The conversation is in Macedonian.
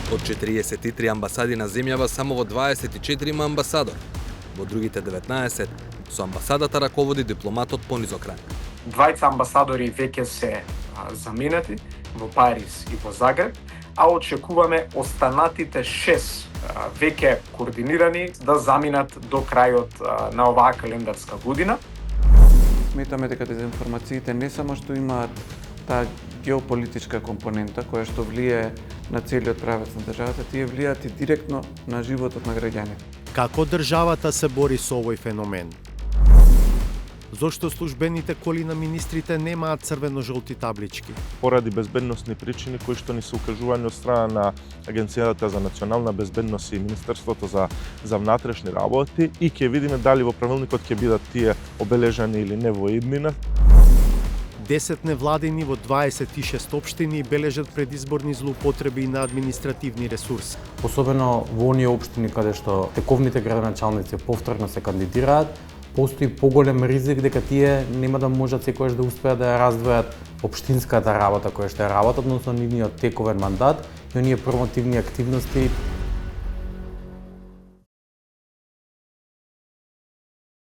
Од 43 амбасади на земјава само во 24 има амбасадор. Во другите 19 со амбасадата раководи дипломатот понизок ранг. Двајца амбасадори веќе се заменети во Париз и во Загреб, а очекуваме останатите 6 веќе координирани да заминат до крајот на оваа календарска година. Сметаме дека дезинформациите не само што имаат таа геополитичка компонента која што влие на целиот правец на државата, тие влијаат и директно на животот на граѓаните. Како државата се бори со овој феномен? Зошто службените коли на министрите немаат црвено-жолти таблички? Поради безбедносни причини кои што ни се укажувани од страна на Агенцијата за национална безбедност и Министерството за внатрешни работи и ќе видиме дали во правилникот ќе бидат тие обележани или не во иднина. 10 невладини во 26 општини бележат предизборни злоупотреби на административни ресурси. Особено во оние општини каде што тековните градоначалници повторно се кандидираат, постои поголем ризик дека тие нема да можат секогаш да успеат да ја раздвојат општинската работа која што ја работат, односно нивниот тековен мандат и оние промотивни активности